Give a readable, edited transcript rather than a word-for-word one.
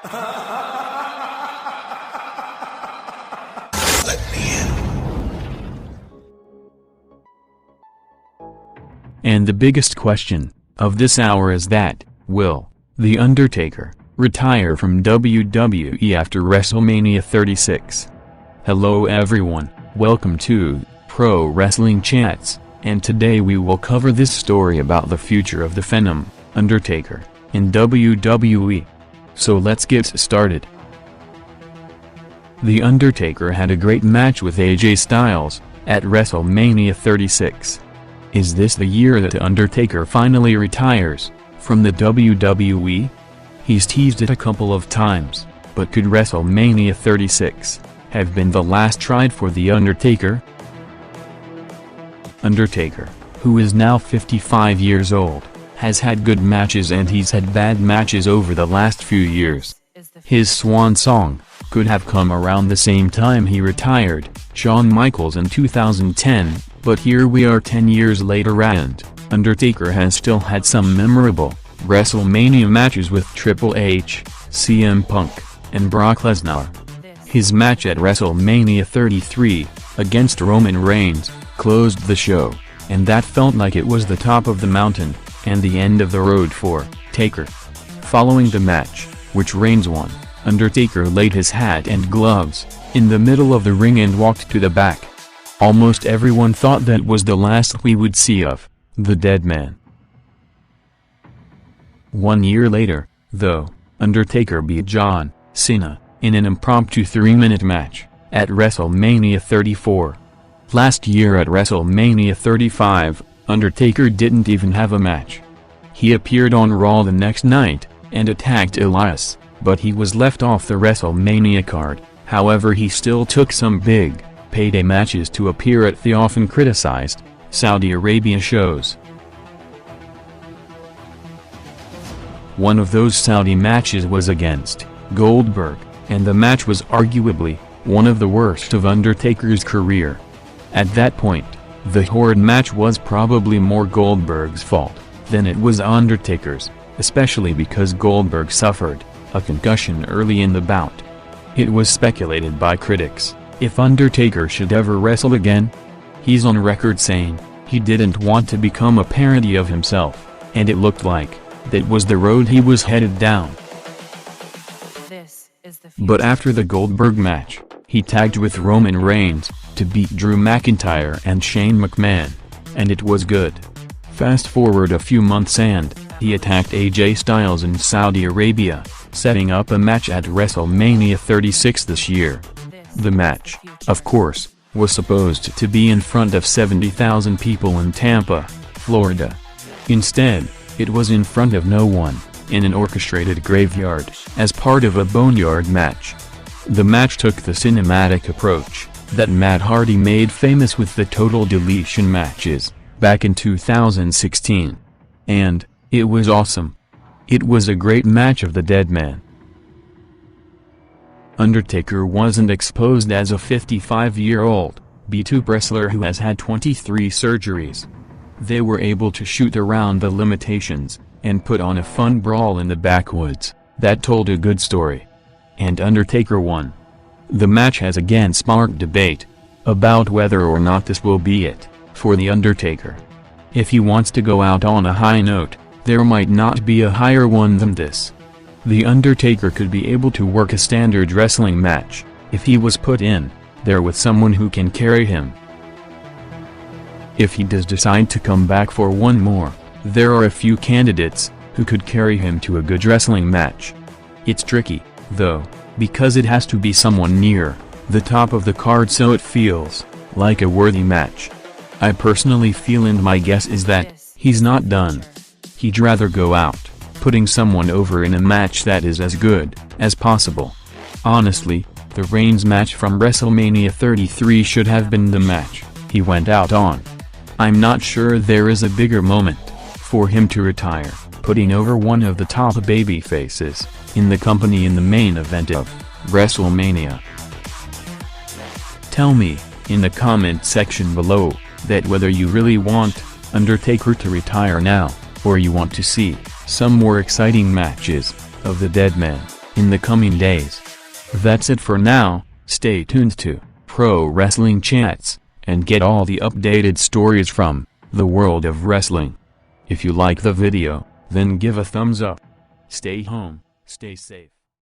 Let me in. And the biggest question of this hour is that, will The Undertaker retire from WWE after WrestleMania 36? Hello everyone, welcome to Pro Wrestling Chats, and today we will cover this story about the future of the Phenom, Undertaker, in WWE. So let's get started. The Undertaker had a great match with AJ Styles at WrestleMania 36. Is this the year that The Undertaker finally retires from the WWE? He's teased it a couple of times, but could WrestleMania 36 have been the last ride for The Undertaker? Undertaker, who is now 55 years old, has had good matches and he's had bad matches over the last few years. His swan song could have come around the same time he retired, Shawn Michaels in 2010, but here we are 10 years later and Undertaker has still had some memorable WrestleMania matches with Triple H, CM Punk, and Brock Lesnar. His match at WrestleMania 33, against Roman Reigns, closed the show, and that felt like it was the top of the mountain, and the end of the road for Taker. Following the match, which Reigns won, Undertaker laid his hat and gloves in the middle of the ring and walked to the back. Almost everyone thought that was the last we would see of the dead man. 1 year later, though, Undertaker beat John Cena in an impromptu 3-minute match at WrestleMania 34. Last year at WrestleMania 35, Undertaker didn't even have a match. He appeared on Raw the next night and attacked Elias, but he was left off the WrestleMania card. However, he still took some big payday matches to appear at the often criticized Saudi Arabia shows. One of those Saudi matches was against Goldberg, and the match was arguably one of the worst of Undertaker's career. At that point, the horrid match was probably more Goldberg's fault than it was Undertaker's, especially because Goldberg suffered a concussion early in the bout. It was speculated by critics if Undertaker should ever wrestle again. He's on record saying he didn't want to become a parody of himself, and it looked like that was the road he was headed down. But after the Goldberg match, he tagged with Roman Reigns to beat Drew McIntyre and Shane McMahon, and it was good. Fast forward a few months and he attacked AJ Styles in Saudi Arabia, setting up a match at WrestleMania 36 this year. The match, of course, was supposed to be in front of 70,000 people in Tampa, Florida. Instead, it was in front of no one, in an orchestrated graveyard, as part of a boneyard match. The match took the cinematic approach that Matt Hardy made famous with the Total Deletion matches back in 2016. And it was awesome. It was a great match of the dead man. Undertaker wasn't exposed as a 55-year-old B2 wrestler who has had 23 surgeries. They were able to shoot around the limitations and put on a fun brawl in the backwoods that told a good story. And Undertaker won. The match has again sparked debate about whether or not this will be it for The Undertaker. If he wants to go out on a high note, there might not be a higher one than this. The Undertaker could be able to work a standard wrestling match if he was put in there with someone who can carry him. If he does decide to come back for one more, there are a few candidates who could carry him to a good wrestling match. It's tricky, though, because it has to be someone near the top of the card so it feels like a worthy match. I personally feel, and my guess is that he's not done. He'd rather go out putting someone over in a match that is as good as possible. Honestly, the Reigns match from WrestleMania 33 should have been the match he went out on. I'm not sure there is a bigger moment for him to retire, putting over one of the top babyfaces in the company in the main event of WrestleMania. Tell me in the comment section below that whether you really want Undertaker to retire now, or you want to see some more exciting matches of the dead man in the coming days. That's it for now. Stay tuned to Pro Wrestling Chats and get all the updated stories from the world of wrestling. If you like the video, then give a thumbs up. Stay home, stay safe.